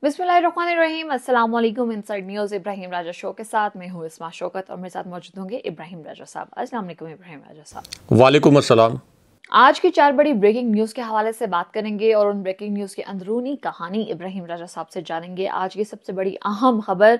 बिस्मिल्लाहिर्रहमानिर्रहीम। अस्सलाम वालेकुम। इनसाइड न्यूज़ इब्राहिम राजा शो के साथ मैं हूँ इस्मा शौकत और मेरे साथ मौजूद होंगे इब्राहिम राजा साहब। अस्सलाम वालेकुम इब्राहिम राजा साहब। वालेकुम अस्सलाम। आज की 4 बड़ी ब्रेकिंग न्यूज़ के हवाले से बात करेंगे और उन ब्रेकिंग न्यूज़ की अंदरूनी कहानी इब्राहिम राजा साहब से जानेंगे। आज की सबसे बड़ी अहम खबर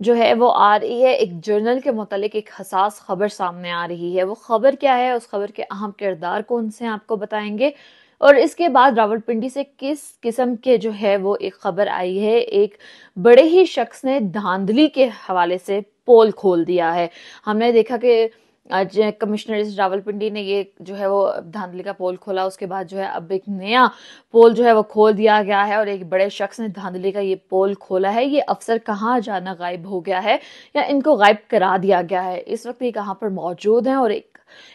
जो है वो आ रही है, एक जर्नल के मुतालिक एक हसास खबर सामने आ रही है। वो खबर क्या है, उस खबर के अहम किरदार कौन से हैं, आपको बताएंगे। और इसके बाद रावलपिंडी से किस किस्म के जो है वो एक खबर आई है, एक बड़े ही शख्स ने धांधली के हवाले से पोल खोल दिया है। हमने देखा कि आज कमिश्नर इस रावलपिंडी ने ये जो है वो धांधली का पोल खोला, उसके बाद जो है अब एक नया पोल जो है वो खोल दिया गया है और एक बड़े शख्स ने धांधली का ये पोल खोला है। ये अफसर कहाँ जाना गायब हो गया है या इनको गायब करा दिया गया है, इस वक्त ये कहाँ पर मौजूद है और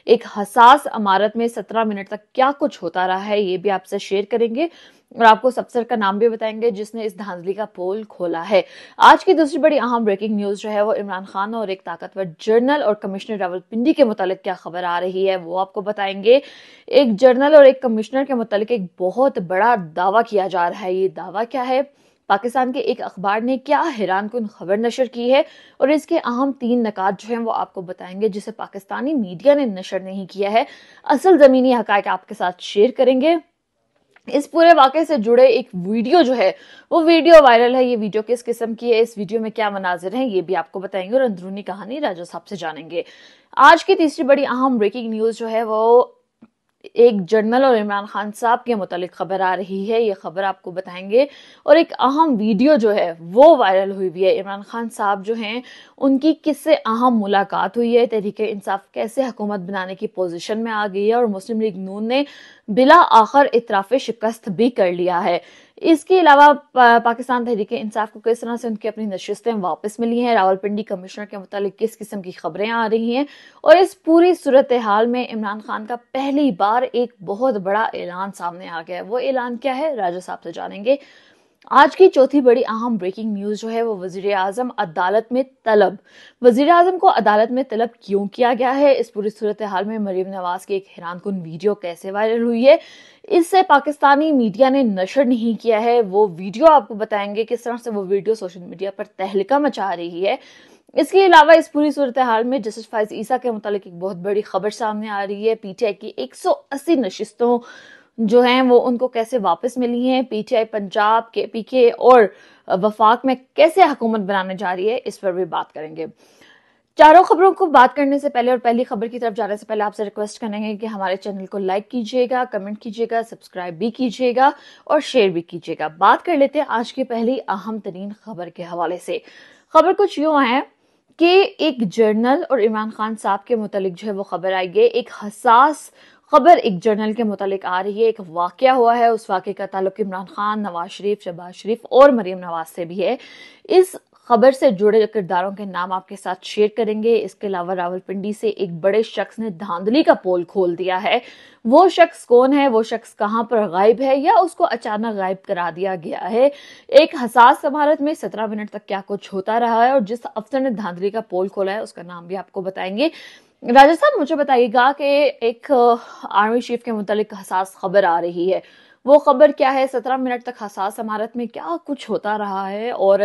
एक हसास इमारत में 17 मिनट तक क्या कुछ होता रहा है, ये भी आपसे शेयर करेंगे और आपको उस अफसर का नाम भी बताएंगे जिसने इस धांधली का पोल खोला है। आज की दूसरी बड़ी अहम ब्रेकिंग न्यूज जो है वो इमरान खान और एक ताकतवर जर्नल और कमिश्नर रावलपिंडी के मुतालिक क्या खबर आ रही है वो आपको बताएंगे। एक जर्नल और एक कमिश्नर के मुतालिक एक बहुत बड़ा दावा किया जा रहा है। ये दावा क्या है, पाकिस्तान के एक अखबार ने क्या हैरानकुन खबर नशर की है और इसके अहम 3 नकात जो हैं वो आपको बताएंगे जिसे पाकिस्तानी मीडिया ने नशर नहीं किया है। असल जमीनी हकायक आपके साथ शेयर करेंगे। इस पूरे वाकये से जुड़े एक वीडियो जो है वो वीडियो वायरल है। ये वीडियो किस किस्म की है, इस वीडियो में क्या मनाजिर हैं, ये भी आपको बताएंगे और अंदरूनी कहानी राजा साहब से जानेंगे। आज की तीसरी बड़ी अहम ब्रेकिंग न्यूज जो है वो एक जर्नल और इमरान खान साहब के मुतालिक खबर आ रही है। ये खबर आपको बताएंगे और एक अहम वीडियो जो है वो वायरल हुई भी है। इमरान खान साहब जो हैं उनकी किससे अहम मुलाकात हुई है, तहरीक इंसाफ कैसे हुकूमत बनाने की पोजीशन में आ गई है और मुस्लिम लीग नून ने बिला आखिर इतराफ शिकस्त भी कर लिया है। इसके अलावा पाकिस्तान तहरीक इंसाफ को किस तरह से उनकी अपनी नशिस्तें वापस मिली हैं, रावलपिंडी कमिश्नर के मुतालिक किस किस्म की खबरें आ रही हैं और इस पूरी सूरत हाल में इमरान खान का पहली बार एक बहुत बड़ा ऐलान सामने आ गया है। वो ऐलान क्या है, राजा साहब से जानेंगे। आज की चौथी बड़ी अहम ब्रेकिंग न्यूज जो है वो वजीर आजम अदालत में तलब। वजीर आजम को अदालत में तलब क्यों किया गया है, इस पूरी सूरत हाल में मरीम नवाज की एक हैरानकुन वीडियो कैसे वायरल हुई है, इससे पाकिस्तानी मीडिया ने नशर नहीं किया है, वो वीडियो आपको बताएंगे। किस तरह से वो वीडियो सोशल मीडिया पर तहलका मचा रही है। इसके अलावा इस पूरी सूरत हाल में जस्टिस फाइज ईसा के मुतालिक एक बहुत बड़ी खबर सामने आ रही है। पीटीआई की 180 नशिस्तों जो हैं वो उनको कैसे वापस मिली हैं, पीटीआई पंजाब के पीके और वफाक में कैसे हुकूमत बनाने जा रही है, इस पर भी बात करेंगे। चारों खबरों को बात करने से पहले और पहली खबर की तरफ जाने से पहले आपसे रिक्वेस्ट करेंगे कि हमारे चैनल को लाइक कीजिएगा, कमेंट कीजिएगा, सब्सक्राइब भी कीजिएगा और शेयर भी कीजिएगा। बात कर लेते हैं आज की पहली अहम तरीन खबर के हवाले से। खबर कुछ यूं है कि एक जर्नल और इमरान खान साहब के मुतालिक जो है वो खबर आई है। एक हसास खबर एक जर्नल के मुतालिक आ रही है। एक वाकया हुआ है, उस वाकये का ताल्लुक इमरान खान, नवाज शरीफ, शहबाज शरीफ और मरीम नवाज से भी है। इस खबर से जुड़े किरदारों के नाम आपके साथ शेयर करेंगे। इसके अलावा रावलपिंडी से एक बड़े शख्स ने धांधली का पोल खोल दिया है। वो शख्स कौन है, वो शख्स कहां पर गायब है या उसको अचानक गायब करा दिया गया है। एक हसास इमारत में 17 मिनट तक क्या कुछ होता रहा है और जिस अफसर ने धांधली का पोल खोला है उसका नाम भी आपको बताएंगे। राजा साहब मुझे बताइएगा कि एक आर्मी चीफ के मुतालिक हसास खबर आ रही है, वो खबर क्या है, 17 मिनट तक हसास इमारत में क्या कुछ होता रहा है और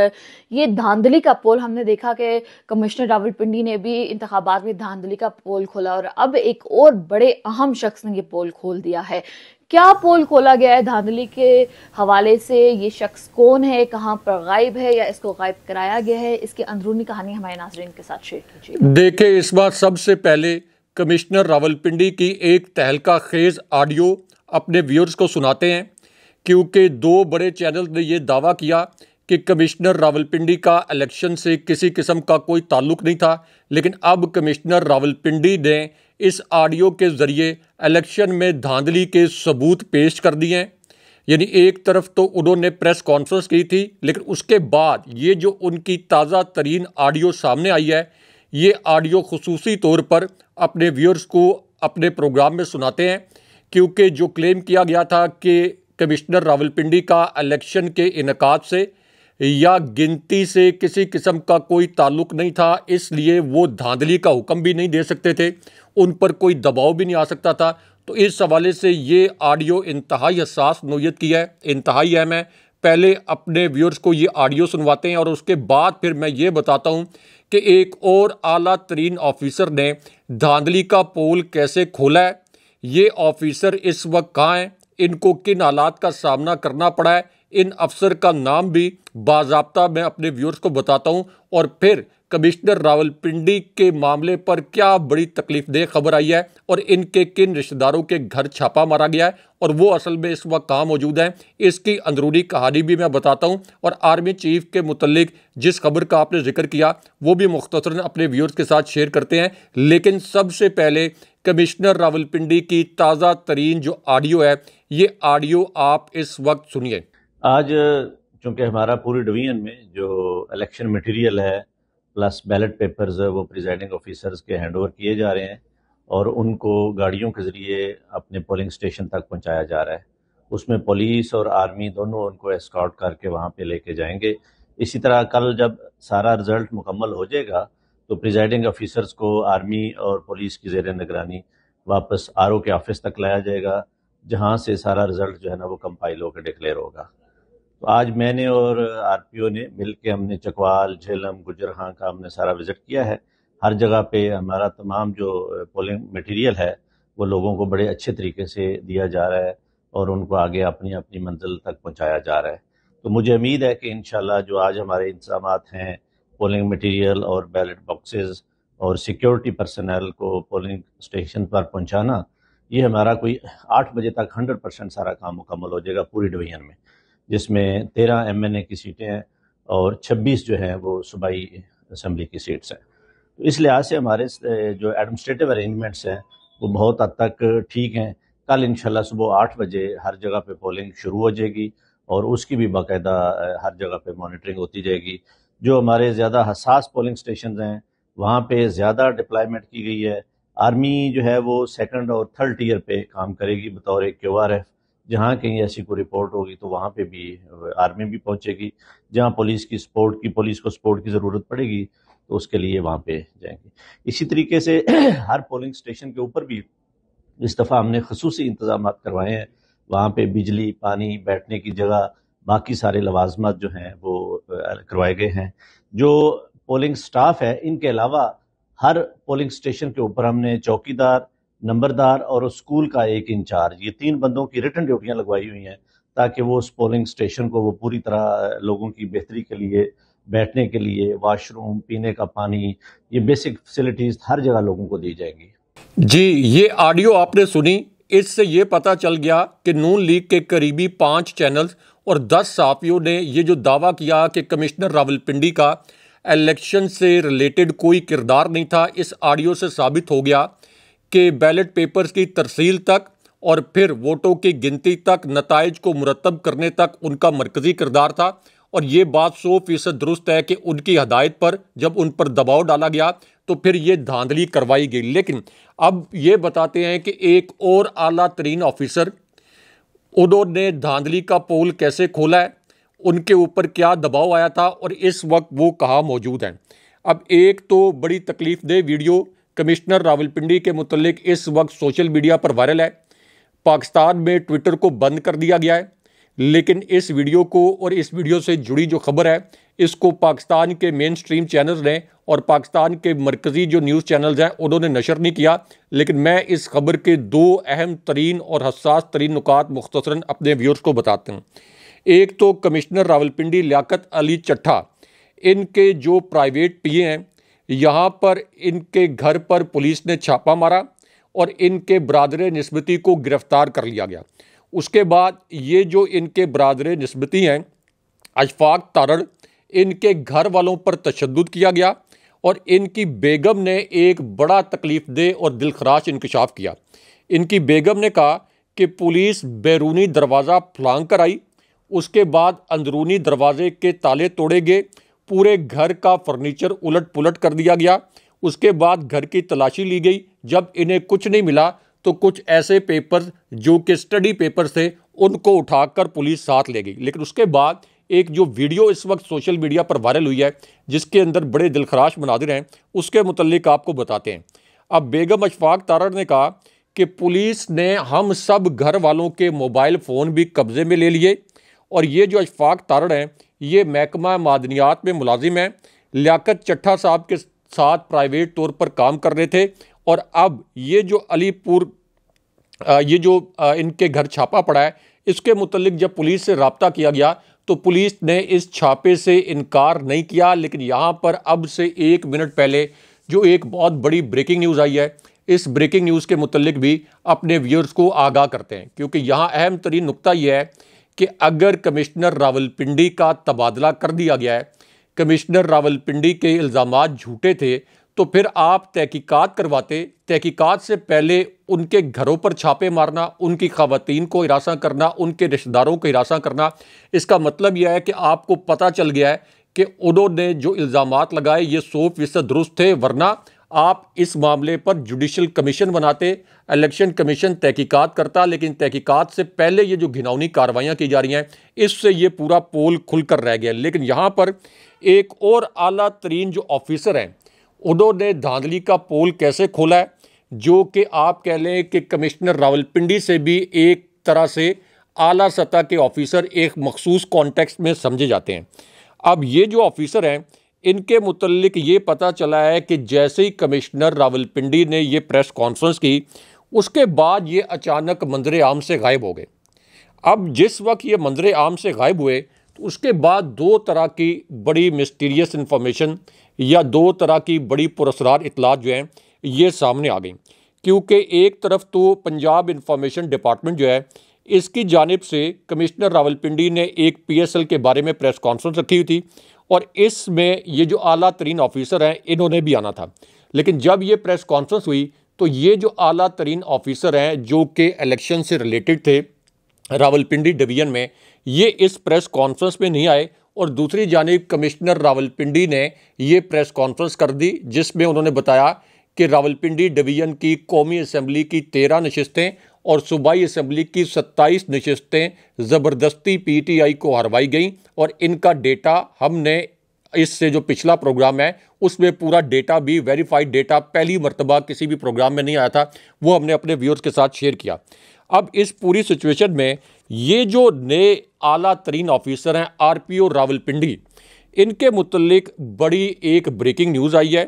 ये धांधली का पोल हमने देखा कि कमिश्नर रावलपिंडी ने भी इंतखाबात में धांधली का पोल खोला और अब एक और बड़े अहम शख्स ने ये पोल खोल दिया है। क्या पोल खोला गया है धांधली के हवाले से, ये शख्स कौन है, कहां पर गायब है या इसको गायब कराया गया है, इसकी अंदरूनी कहानी हमारे नाज़रीन के साथ शेयर कीजिए। देखिए, इस बार सबसे पहले कमिश्नर रावलपिंडी की एक तहलका खेज ऑडियो अपने व्यूअर्स को सुनाते हैं, क्योंकि 2 बड़े चैनल ने यह दावा किया कि कमिश्नर रावलपिंडी का इलेक्शन से किसी किस्म का कोई ताल्लुक नहीं था, लेकिन अब कमिश्नर रावलपिंडी ने इस ऑडियो के ज़रिए इलेक्शन में धांधली के सबूत पेश कर दिए हैं। यानी एक तरफ तो उन्होंने प्रेस कॉन्फ्रेंस की थी, लेकिन उसके बाद ये जो उनकी ताज़ा तरीन ऑडियो सामने आई है, ये ऑडियो खुसूसी तौर पर अपने व्यूअर्स को अपने प्रोग्राम में सुनाते हैं, क्योंकि जो क्लेम किया गया था कि कमिश्नर रावलपिंडी का इलेक्शन के इनेकाद से या गिनती से किसी किस्म का कोई ताल्लुक नहीं था, इसलिए वो धांधली का हुक्म भी नहीं दे सकते थे, उन पर कोई दबाव भी नहीं आ सकता था। तो इस हवाले से ये ऑडियो इंतहाई हसास नोयत की है, इंतहाई अहम है। पहले अपने व्यूअर्स को ये ऑडियो सुनवाते हैं और उसके बाद फिर मैं ये बताता हूँ कि एक और आला तरीन ऑफिसर ने धांधली का पोल कैसे खोला है, ये ऑफिसर इस वक्त कहाँ हैं, इनको किन हालात का सामना करना पड़ा है, इन अफसर का नाम भी बाज़ाब्ता मैं अपने व्यूअर्स को बताता हूँ। और फिर कमिश्नर रावलपिंडी के मामले पर क्या बड़ी तकलीफदेह खबर आई है और इनके किन रिश्तेदारों के घर छापा मारा गया है और वो असल में इस वक्त कहाँ मौजूद हैं, इसकी अंदरूनी कहानी भी मैं बताता हूँ। और आर्मी चीफ के मुतल्लिक जिस खबर का आपने जिक्र किया वो भी मुख्तसरन अपने व्यूअर्स के साथ शेयर करते हैं। लेकिन सबसे पहले कमिश्नर रावलपिंडी की ताज़ा तरीन जो ऑडियो है, ये ऑडियो आप इस वक्त सुनिए। आज चूँकि हमारा पूरी डिवीजन में जो इलेक्शन मटेरियल है प्लस बैलेट पेपर्स वो प्रिजाइडिंग ऑफिसर्स के हैंडओवर किए जा रहे हैं और उनको गाड़ियों के ज़रिए अपने पोलिंग स्टेशन तक पहुंचाया जा रहा है। उसमें पुलिस और आर्मी दोनों उनको एस्कॉर्ट करके वहां पे लेके जाएंगे। इसी तरह कल जब सारा रिजल्ट मुकम्मल हो जाएगा तो प्रिजाइडिंग ऑफिसर्स को आर्मी और पुलिस की ज़ेर निगरानी वापस आरओ के ऑफिस तक लाया जाएगा, जहाँ से सारा रिजल्ट जो है ना वो कंपाइल होकर डिक्लेयर होगा। तो आज मैंने और आरपीओ ने मिलके हमने चकवाल, झेलम, गुजरहां का हमने सारा विजिट किया है। हर जगह पे हमारा तमाम जो पोलिंग मटेरियल है वो लोगों को बड़े अच्छे तरीके से दिया जा रहा है और उनको आगे अपनी अपनी मंजिल तक पहुंचाया जा रहा है। तो मुझे उम्मीद है कि इंशाल्लाह जो आज हमारे इंतजामात हैं पोलिंग मटेरियल और बैलेट बॉक्सेस और सिक्योरिटी पर्सनल को पोलिंग स्टेशन पर पहुंचाना, ये हमारा कोई 8 बजे तक 100% सारा काम मुकम्मल हो जाएगा पूरी डिवीजन में, जिसमें 13 एमएनए की सीटें हैं और 26 जो हैं वो सूबाई असम्बली की सीट्स हैं। तो इस लिहाज से हमारे जो एडमिनिस्ट्रेटिव अरेंजमेंट्स हैं वो बहुत हद तक ठीक हैं। कल इंशाल्लाह सुबह 8 बजे हर जगह पे पोलिंग शुरू हो जाएगी और उसकी भी बाकायदा हर जगह पे मॉनिटरिंग होती जाएगी। जो हमारे ज़्यादा हसास पोलिंग स्टेशन हैं वहाँ पे ज़्यादा डिप्लॉयमेंट की गई है। आर्मी जो है वो 2nd और 3rd टियर पे काम करेगी बतौर QRF। जहाँ कहीं ऐसी कोई रिपोर्ट होगी तो वहाँ पे भी आर्मी भी पहुँचेगी। जहाँ पुलिस को सपोर्ट की ज़रूरत पड़ेगी तो उसके लिए वहाँ पे जाएंगे। इसी तरीके से हर पोलिंग स्टेशन के ऊपर भी इस दफ़ा हमने खसूसी इंतजाम करवाए हैं। वहाँ पे बिजली, पानी, बैठने की जगह, बाकी सारे लवाजमात जो हैं वो करवाए गए हैं। जो पोलिंग स्टाफ है इनके अलावा हर पोलिंग स्टेशन के ऊपर हमने चौकीदार, नंबरदार और उस स्कूल का एक इंचार्ज, ये 3 बंदों की रिटन ड्यूटियां लगवाई हुई हैं ताकि वो उस पोलिंग स्टेशन को वो पूरी तरह लोगों की बेहतरी के लिए, बैठने के लिए, वॉशरूम, पीने का पानी, ये बेसिक फैसिलिटीज़ हर जगह लोगों को दी जाएंगी। जी, ये ऑडियो आपने सुनी, इससे ये पता चल गया कि नून लीग के करीबी 5 चैनल्स और 10 सहाफ़ियों ने ये जो दावा किया कि कमिश्नर रावलपिंडी का इलेक्शन से रिलेटेड कोई किरदार नहीं था, इस ऑडियो से साबित हो गया कि बैलेट पेपर्स की तरसील तक और फिर वोटों की गिनती तक, नताइज को मुरतब करने तक उनका मरकज़ी किरदार था। और ये बात 100% दुरुस्त है कि उनकी हदायत पर जब उन पर दबाव डाला गया तो फिर ये धांधली करवाई गई। लेकिन अब ये बताते हैं कि एक और आला तरीन ऑफिसर, उन्होंने धांधली का पोल कैसे खोला है, उनके ऊपर क्या दबाव आया था और इस वक्त वो कहाँ मौजूद हैं। अब एक तो बड़ी तकलीफदेह वीडियो कमिश्नर रावलपिंडी के मुतल्लिक इस वक्त सोशल मीडिया पर वायरल है। पाकिस्तान में ट्विटर को बंद कर दिया गया है, लेकिन इस वीडियो को और इस वीडियो से जुड़ी जो खबर है इसको पाकिस्तान के मेन स्ट्रीम चैनल्स ने और पाकिस्तान के मरकज़ी जो न्यूज़ चैनल्स हैं उन्होंने नशर नहीं किया। लेकिन मैं इस खबर के 2 अहम तरीन और हसास तरीन नुकात मुख्तसरन अपने व्यूअर्स को बताते हैं। एक तो कमिश्नर रावलपिंडी लियाकत अली चट्ठा, इनके जो प्राइवेट PA हैं, यहाँ पर इनके घर पर पुलिस ने छापा मारा और इनके बरादर निस्बती को गिरफ्तार कर लिया गया। उसके बाद ये जो इनके बरादर निस्बती हैं अशफाक तारड़, इनके घर वालों पर तशद्दुद किया गया और इनकी बेगम ने एक बड़ा तकलीफदेह और दिलखराश इंकशाफ किया। इनकी बेगम ने कहा कि पुलिस बैरूनी दरवाज़ा फलांग कर आई, उसके बाद अंदरूनी दरवाजे के ताले तोड़े गए, पूरे घर का फर्नीचर उलट पुलट कर दिया गया। उसके बाद घर की तलाशी ली गई। जब इन्हें कुछ नहीं मिला तो कुछ ऐसे पेपर जो कि स्टडी पेपर्स थे उनको उठाकर पुलिस साथ ले गई। लेकिन उसके बाद एक जो वीडियो इस वक्त सोशल मीडिया पर वायरल हुई है जिसके अंदर बड़े दिलखराश मनाजिर हैं, उसके मुतल्लिक आपको बताते हैं। अब बेगम अशफाक तारड़ ने कहा कि पुलिस ने हम सब घर वालों के मोबाइल फ़ोन भी कब्ज़े में ले लिए और ये जो अशफाक तारड़ हैं ये महकमा मादनियात में मुलाजिम हैं, लियाकत चट्ठा साहब के साथ प्राइवेट तौर पर काम कर रहे थे। और अब ये जो अलीपुर ये जो इनके घर छापा पड़ा है, इसके मुतल्लिक जब पुलिस से रब्ता किया गया तो पुलिस ने इस छापे से इनकार नहीं किया। लेकिन यहाँ पर अब से 1 मिनट पहले जो एक बहुत बड़ी ब्रेकिंग न्यूज़ आई है, इस ब्रेकिंग न्यूज़ के मुतल्लिक भी अपने व्यूअर्स को आगाह करते हैं, क्योंकि यहाँ अहम तरीन नुक्ता यह है कि अगर कमिश्नर रावलपिंडी का तबादला कर दिया गया है, कमिश्नर रावलपिंडी के इल्ज़ामात झूठे थे, तो फिर आप तहकीकात करवाते। तहकीकात से पहले उनके घरों पर छापे मारना, उनकी ख़वातीन को हिरासा करना, उनके रिश्तेदारों को हिरासा करना, इसका मतलब यह है कि आपको पता चल गया है कि उन्होंने जो इल्ज़ामात लगाए ये 100% दुरुस्त थे, वरना आप इस मामले पर जुडिशल कमीशन बनाते, इलेक्शन कमीशन तहकीकात करता। लेकिन तहकीकात से पहले ये जो घिनौनी कार्रवाइयाँ की जा रही हैं, इससे ये पूरा पोल खुलकर रह गया। लेकिन यहाँ पर एक और आला तरीन जो ऑफिसर हैं, उन्होंने धांधली का पोल कैसे खोला है, जो कि आप कह लें कि कमिश्नर रावलपिंडी से भी एक तरह से आला सतह के ऑफिसर एक मखसूस कॉन्टेक्स्ट में समझे जाते हैं। अब ये जो ऑफिसर हैं, इनके मुतल्लिक ये पता चला है कि जैसे ही कमिश्नर रावलपिंडी ने ये प्रेस कॉन्फ्रेंस की, उसके बाद ये अचानक मंजर आम से गायब हो गए। अब जिस वक्त ये मंजर आम से गायब हुए तो उसके बाद 2 तरह की बड़ी मिस्टीरियस इन्फॉर्मेशन या 2 तरह की बड़ी पुरस्कार इतलात जो हैं ये सामने आ गई। क्योंकि एक तरफ तो पंजाब इंफॉर्मेशन डिपार्टमेंट जो है, इसकी जानिब से कमिश्नर रावलपिंडी ने एक PSL के बारे में प्रेस कॉन्फ्रेंस रखी हुई थी और इसमें ये जो आला तरीन ऑफिसर हैं इन्होंने भी आना था। लेकिन जब ये प्रेस कॉन्फ्रेंस हुई तो ये जो आला तरीन ऑफिसर हैं जो कि इलेक्शन से रिलेटेड थे रावलपिंडी डिवीज़न में, ये इस प्रेस कॉन्फ्रेंस में नहीं आए। और दूसरी जानिब कमिश्नर रावलपिंडी ने ये प्रेस कॉन्फ्रेंस कर दी जिसमें उन्होंने बताया कि रावलपिंडी डिवीज़न की कौमी असम्बली की 13 नशिस्तें और सूबाई असम्बली की 27 नशिस्तें ज़बरदस्ती PTI को हरवाई गई और इनका डेटा हमने इससे जो पिछला प्रोग्राम है उसमें पूरा डेटा भी वेरीफाइड डेटा पहली मरतबा किसी भी प्रोग्राम में नहीं आया था, वो हमने अपने व्यूअर्स के साथ शेयर किया। अब इस पूरी सिचुएशन में ये जो नए आला तरीन ऑफिसर हैं RPO रावलपिंडी, इनके मुतल्लिक बड़ी एक ब्रेकिंग न्यूज़ आई है।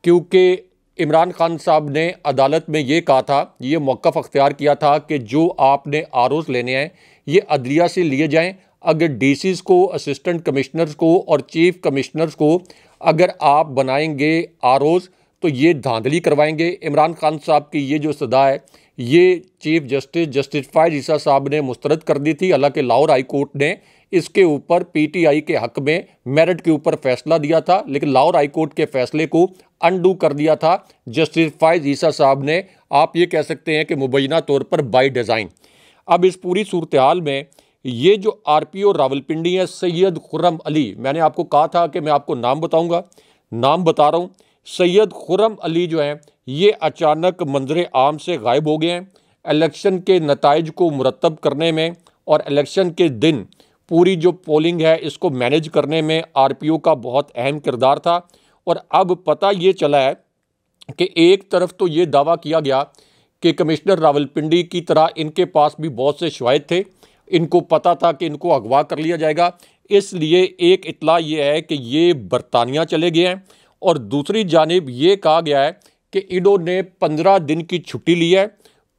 क्योंकि इमरान खान साहब ने अदालत में ये कहा था, ये मौक़िफ़ अख्तियार किया था कि जो आपने ROs लेने हैं ये अदलिया से लिए जाएं। अगर DCs को, असिस्टेंट कमिश्नर्स को और चीफ कमिश्नर्स को अगर आप बनाएंगे ROs तो ये धांधली करवाएंगे। इमरान खान साहब की ये जो सदा है ये चीफ जस्टिस फ़ायज़ ईसा साहब ने मुस्तरद कर दी थी। हालांकि लाहौर हाई कोर्ट ने इसके ऊपर PTI के हक़ में मेरिट के ऊपर फैसला दिया था, लेकिन लाहौर हाई कोर्ट के फैसले को अनडू कर दिया था जस्टिस फ़ायज़ ईसा साहब ने। आप ये कह सकते हैं कि मुबैना तौर पर बाय डिज़ाइन। अब इस पूरी सूरत हाल में ये जो RPO रावलपिंडी है सैयद खुर्रम अली, मैंने आपको कहा था कि मैं आपको नाम बताऊँगा, नाम बता रहा हूँ। सैयद खुर्रम अली जो हैं ये अचानक मंजर आम से गायब हो गए हैं। इलेक्शन के नताइज को मुरतब करने में और इलेक्शन के दिन पूरी जो पोलिंग है इसको मैनेज करने में RPO का बहुत अहम किरदार था। और अब पता ये चला है कि एक तरफ तो ये दावा किया गया कि कमिश्नर रावलपिंडी की तरह इनके पास भी बहुत से शवाहिद थे, इनको पता था कि इनको अगवा कर लिया जाएगा, इसलिए एक इतला ये है कि ये बरतानिया चले गए हैं। और दूसरी जानिब ये कहा गया है कि इन्होंने 15 दिन की छुट्टी ली है,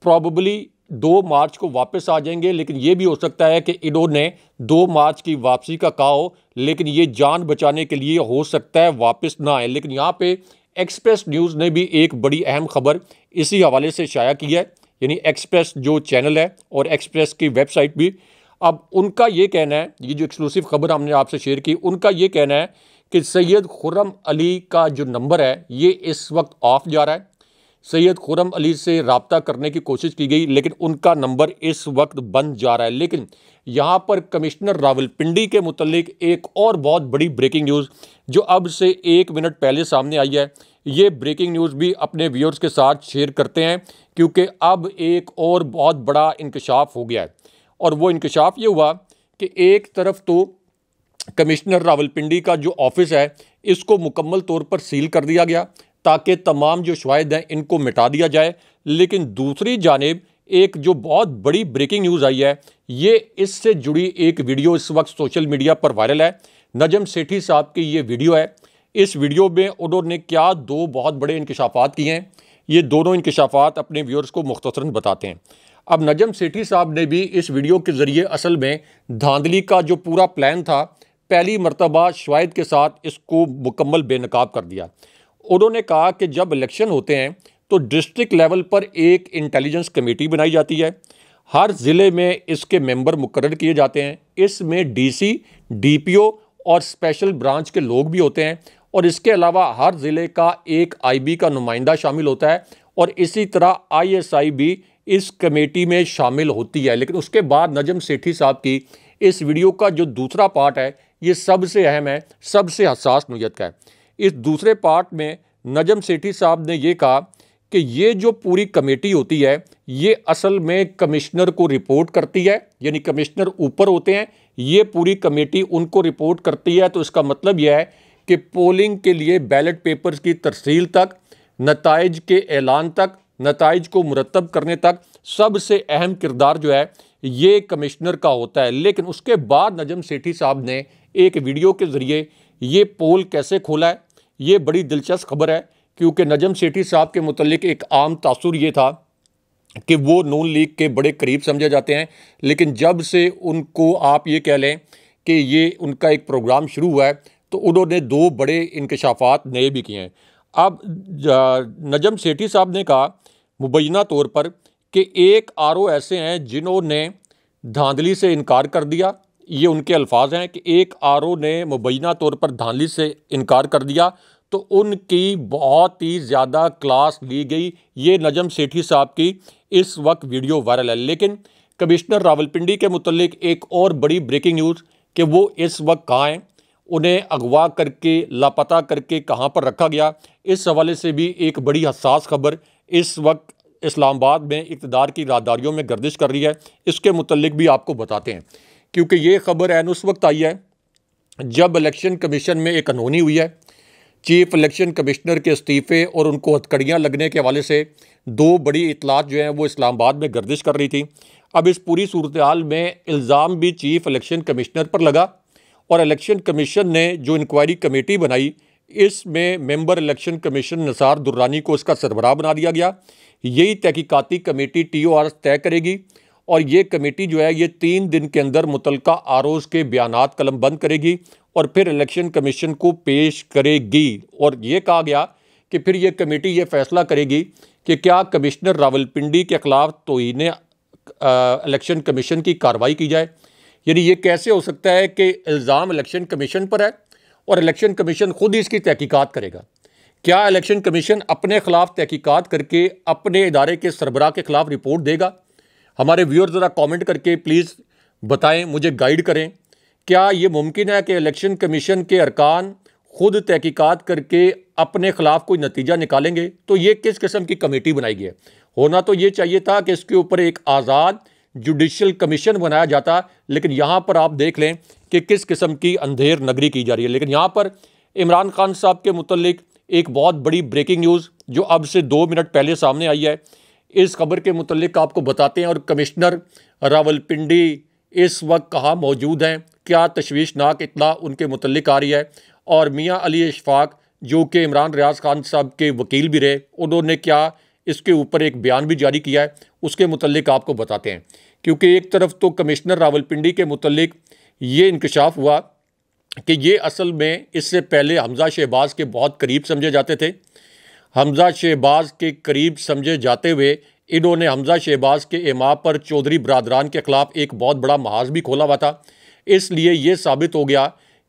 प्रॉबली 2 मार्च को वापस आ जाएंगे। लेकिन ये भी हो सकता है कि इन्होंने 2 मार्च की वापसी का कहा हो, लेकिन ये जान बचाने के लिए हो सकता है वापस ना आए। लेकिन यहाँ पे एक्सप्रेस न्यूज़ ने भी एक बड़ी अहम खबर इसी हवाले से शाया की है, यानी एक्सप्रेस जो चैनल है और एक्सप्रेस की वेबसाइट भी। अब उनका ये कहना है, ये जो एक्सक्लूसिव खबर हमने आपसे शेयर की, उनका ये कहना है कि सैयद खुर्रम अली का जो नंबर है ये इस वक्त ऑफ जा रहा है। सैयद खुर्रम अली से रब्ता करने की कोशिश की गई लेकिन उनका नंबर इस वक्त बंद जा रहा है। लेकिन यहाँ पर कमिश्नर रावलपिंडी के मुतल्लिक एक और बहुत बड़ी ब्रेकिंग न्यूज़ जो अब से 1 मिनट पहले सामने आई है, ये ब्रेकिंग न्यूज़ भी अपने व्यूअर्स के साथ शेयर करते हैं। क्योंकि अब एक और बहुत बड़ा इंकशाफ हो गया है और वो इंकशाफ ये हुआ कि एक तरफ तो कमिश्नर रावलपिंडी का जो ऑफिस है इसको मुकम्मल तौर पर सील कर दिया गया ताकि तमाम जो शवाहिद हैं इनको मिटा दिया जाए। लेकिन दूसरी जानिब एक जो बहुत बड़ी ब्रेकिंग न्यूज़ आई है, ये इससे जुड़ी एक वीडियो इस वक्त सोशल मीडिया पर वायरल है। नजम सेठी साहब की ये वीडियो है। इस वीडियो में उन्होंने क्या दो बहुत बड़े इंकशाफात किए हैं, ये दोनों इंकशाफात अपने व्यूअर्स को मुख्तसरन बताते हैं। अब नजम सेठी साहब ने भी इस वीडियो के ज़रिए असल में धांधली का जो पूरा प्लान था, पहली मरतबा शाहिद के साथ इसको मुकम्मल बेनकाब कर दिया। उन्होंने कहा कि जब इलेक्शन होते हैं तो डिस्ट्रिक्ट लेवल पर एक इंटेलिजेंस कमेटी बनाई जाती है, हर ज़िले में इसके मेंबर मुकर्रर किए जाते हैं, इसमें डीसी, डीपीओ और स्पेशल ब्रांच के लोग भी होते हैं, और इसके अलावा हर ज़िले का एक आईबी का नुमाइंदा शामिल होता है, और इसी तरह आईएसआई भी इस कमेटी में शामिल होती है। लेकिन उसके बाद नजम सेठी साहब की इस वीडियो का जो दूसरा पार्ट है, ये सबसे अहम है, सबसे हसास नोयत का है। इस दूसरे पार्ट में नजम सेठी साहब ने ये कहा कि ये जो पूरी कमेटी होती है, ये असल में कमिश्नर को रिपोर्ट करती है, यानी कमिश्नर ऊपर होते हैं, ये पूरी कमेटी उनको रिपोर्ट करती है। तो इसका मतलब यह है कि पोलिंग के लिए बैलेट पेपर्स की तरसील तक, नताइज के ऐलान तक, नताइज को मुरतब करने तक सबसे अहम किरदार जो है ये कमिश्नर का होता है। लेकिन उसके बाद नजम सेठी साहब ने एक वीडियो के ज़रिए ये पोल कैसे खोला है, ये बड़ी दिलचस्प खबर है, क्योंकि नजम सेठी साहब के मुतल्लिक एक आम तासुर ये था कि वो नून लीग के बड़े करीब समझे जाते हैं, लेकिन जब से उनको आप ये कह लें कि ये उनका एक प्रोग्राम शुरू हुआ है, तो उन्होंने दो बड़े इंकशाफात नए भी किए हैं। अब नजम सेठी साहब ने कहा मुबैना तौर पर कि एक आरओ ऐसे हैं जिन्होंने धांधली से इनकार कर दिया। ये उनके अल्फाज हैं कि एक आरओ ने मुबैना तौर पर धांधली से इनकार कर दिया, तो उनकी बहुत ही ज़्यादा क्लास ली गई। ये नजम सेठी साहब की इस वक्त वीडियो वायरल है। लेकिन कमिश्नर रावलपिंडी के मुतल्लिक एक और बड़ी ब्रेकिंग न्यूज़ कि वो इस वक्त कहाँ हैं, उन्हें अगवा करके लापता करके कहाँ पर रखा गया, इस हवाले से भी एक बड़ी हसास खबर इस वक्त इस्लामाबाद में इक़्तिदार की राहदारियों में गर्दिश कर रही है। इसके मुतल्लिक भी आपको बताते हैं, क्योंकि ये खबर ऐन उस वक्त आई है जब इलेक्शन कमीशन में एक अनहोनी हुई है। चीफ इलेक्शन कमिश्नर के इस्तीफ़े और उनको हथकड़ियाँ लगने के हवाले से दो बड़ी इतलात जो हैं वो इस्लामाबाद में गर्दिश कर रही थी। अब इस पूरी सूरत हाल में इल्ज़ाम भी चीफ इलेक्शन कमिश्नर पर लगा, और इलेक्शन कमीशन ने जो इंक्वायरी कमेटी बनाई, इसमें member election commission Nisar Durrani को इसका सरबराह बना दिया गया। यही तहकीकाती कमेटी TOR तय करेगी, और ये कमेटी जो है ये 3 दिन के अंदर मुतलका आरोज़ के बयानात कलमबंद करेगी और फिर इलेक्शन कमीशन को पेश करेगी। और ये कहा गया कि फिर ये कमेटी ये फैसला करेगी कि क्या कमिश्नर रावलपिंडी के ख़िलाफ़ तौहीन इलेक्शन कमीशन की कार्रवाई की जाए। यानी ये कैसे हो सकता है कि इल्ज़ाम इलेक्शन कमीशन पर है और इलेक्शन कमीशन खुद ही इसकी तहकीकात करेगा। क्या इलेक्शन कमीशन अपने ख़िलाफ़ तहकीकात करके अपने इदारे के सरबराह के ख़िलाफ़ रिपोर्ट देगा? हमारे व्यूअर्स ज़रा कमेंट करके प्लीज़ बताएं, मुझे गाइड करें। क्या ये मुमकिन है कि इलेक्शन कमीशन के अरकान खुद तहकीकात करके अपने ख़िलाफ़ कोई नतीजा निकालेंगे? तो ये किस किस्म की कमेटी बनाई गई है? होना तो ये चाहिए था कि इसके ऊपर एक आज़ाद जुडिशल कमीशन बनाया जाता, लेकिन यहाँ पर आप देख लें कि किस किस्म की अंधेर नगरी की जा रही है। लेकिन यहाँ पर इमरान खान साहब के मुतल्लिक एक बहुत बड़ी ब्रेकिंग न्यूज़ जो अब से 2 मिनट पहले सामने आई है, इस खबर के मुतल्लिक आपको बताते हैं। और कमिश्नर रावलपिंडी इस वक्त कहाँ मौजूद हैं, क्या तशवीशनाक इत्तला उनके मुतल्लिक आ रही है, और मियाँ अली इशफाक जो कि इमरान रियाज खान साहब के वकील भी रहे, उन्होंने क्या इसके ऊपर एक बयान भी जारी किया है, उसके मुतल्लिक आपको बताते हैं। क्योंकि एक तरफ तो कमिश्नर रावलपिंडी के मुतल्लिक ये इंकशाफ हुआ कि ये असल में इससे पहले हमज़ा शहबाज के बहुत करीब समझे जाते थे। हमज़ा शहबाज के करीब समझे जाते हुए इन्होंने हमज़ा शहबाज के इमा पर चौधरी बरादरान के ख़िलाफ़ एक बहुत बड़ा महाज भी खोला हुआ था। इसलिए ये साबित हो गया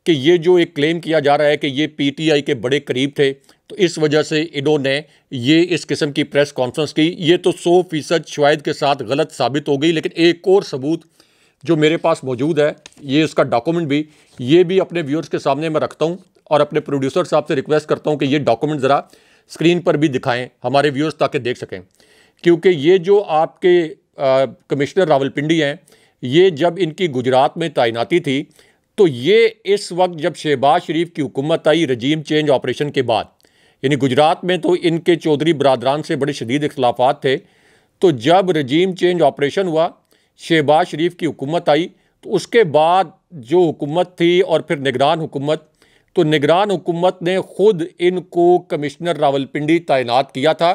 कि ये जो एक क्लेम किया जा रहा है कि ये PTI के बड़े करीब थे, तो इस वजह से इन्होंने ये इस किस्म की प्रेस कॉन्फ्रेंस की। ये तो 100% शाहिद के साथ गलत साबित हो गई। लेकिन एक और सबूत जो मेरे पास मौजूद है, ये उसका डॉक्यूमेंट भी, ये भी अपने व्यूअर्स के सामने मैं रखता हूँ, और अपने प्रोड्यूसर साहब से रिक्वेस्ट करता हूँ कि ये डॉक्यूमेंट ज़रा स्क्रीन पर भी दिखाएं हमारे व्यूअर्स ताकि देख सकें। क्योंकि ये जो आपके कमिश्नर रावलपिंडी हैं, ये जब इनकी गुजरात में तैनाती थी, तो ये इस वक्त जब शहबाज शरीफ की हुकूमत आई रजीम चेंज ऑपरेशन के बाद, यानी गुजरात में तो इनके चौधरी बरादरान से बड़े शदीद इख्तलाफात थे, तो जब रजीम चेंज ऑपरेशन हुआ, शहबाज शरीफ की हुकूमत आई, तो उसके बाद जो हुकूमत थी और फिर निगरान हुकूमत, तो निगरान हुकूमत ने खुद इनको कमिश्नर रावलपिंडी तैनात किया था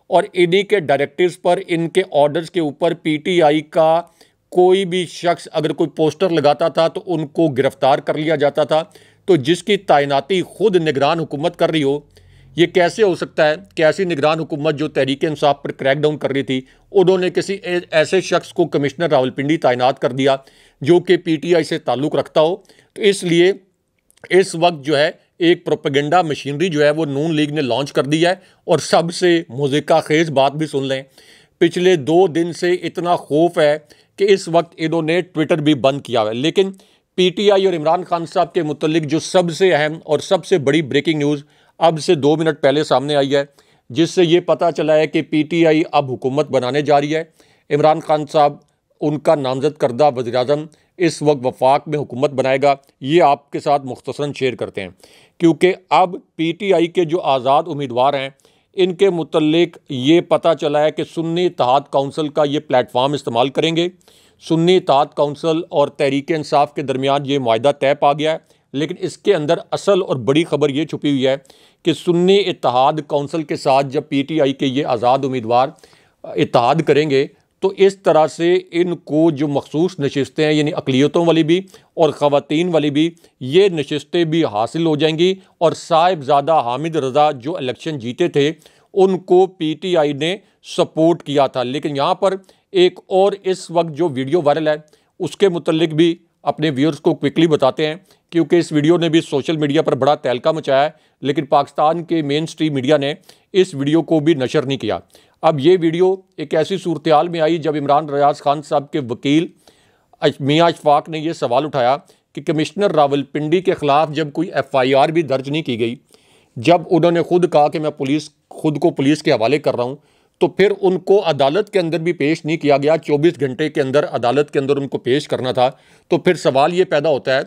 और इन्हीं के डायरेक्टिव्स पर, इनके ऑर्डर्स के ऊपर पीटीआई का कोई भी शख्स अगर कोई पोस्टर लगाता था तो उनको गिरफ्तार कर लिया जाता था। तो जिसकी तैनाती खुद निगरान हुकूमत कर रही हो, ये कैसे हो सकता है कि ऐसी निगरान हुकूमत जो तहरीक इंसाफ पर क्रैकडाउन कर रही थी, उन्होंने किसी ऐसे शख्स को कमिश्नर रावलपिंडी तैनात कर दिया जो कि पीटीआई से ताल्लुक़ रखता हो। तो इसलिए इस वक्त जो है एक प्रोपेगेंडा मशीनरी जो है वो नून लीग ने लॉन्च कर दी है। और सबसे मुज़िका खेज़ बात भी सुन लें, पिछले 2 दिन से इतना खौफ है कि इस वक्त इन्होंने ट्विटर भी बंद किया हुआ है। लेकिन पीटीआई और इमरान खान साहब के मुतल्लिक जो सबसे अहम और सबसे बड़ी ब्रेकिंग न्यूज़ अब से 2 मिनट पहले सामने आई है, जिससे ये पता चला है कि पीटीआई अब हुकूमत बनाने जा रही है। इमरान खान साहब, उनका नामजद करदा वज़ीर-ए-आज़म, इस वक्त वफाक में हुकूमत बनाएगा। ये आपके साथ मुख्तसरन शेयर करते हैं, क्योंकि अब पीटीआई के जो आज़ाद उम्मीदवार हैं, इनके मुतल्लिक ये पता चला है कि सुन्नी इत्तेहाद काउंसिल का ये प्लेटफार्म इस्तेमाल करेंगे। सुन्नी इत्तेहाद काउंसिल और तहरीक इंसाफ के दरमियान ये मुआहदा तय पा गया है। लेकिन इसके अंदर असल और बड़ी खबर ये छुपी हुई है कि सुन्नी इत्तेहाद काउंसिल के साथ जब पीटीआई के ये आज़ाद उम्मीदवार इत्तेहाद करेंगे, तो इस तरह से इनको जो मखसूस नशिस्तें हैं, यानी अक़लियतों वाली भी और ख़वातीन वाली भी, ये नशिस्तें भी हासिल हो जाएंगी। और साहिबजादा हामिद रज़ा जो इलेक्शन जीते थे, उनको पीटीआई ने सपोर्ट किया था। लेकिन यहाँ पर एक और इस वक्त जो वीडियो वायरल है, उसके मुतल्लिक भी अपने व्यूअर्स को क्विकली बताते हैं, क्योंकि इस वीडियो ने भी सोशल मीडिया पर बड़ा तहलका मचाया है। लेकिन पाकिस्तान के मेन स्ट्रीम मीडिया ने इस वीडियो को भी नशर नहीं किया। अब ये वीडियो एक ऐसी सूरत-ए-हाल में आई जब इमरान रियाज खान साहब के वकील मियां अशफाक ने यह सवाल उठाया कि कमिश्नर रावलपिंडी के ख़िलाफ़ जब कोई एफआईआर भी दर्ज नहीं की गई, जब उन्होंने खुद कहा कि मैं खुद को पुलिस के हवाले कर रहा हूँ, तो फिर उनको अदालत के अंदर भी पेश नहीं किया गया। 24 घंटे के अंदर अदालत के अंदर उनको पेश करना था। तो फिर सवाल ये पैदा होता है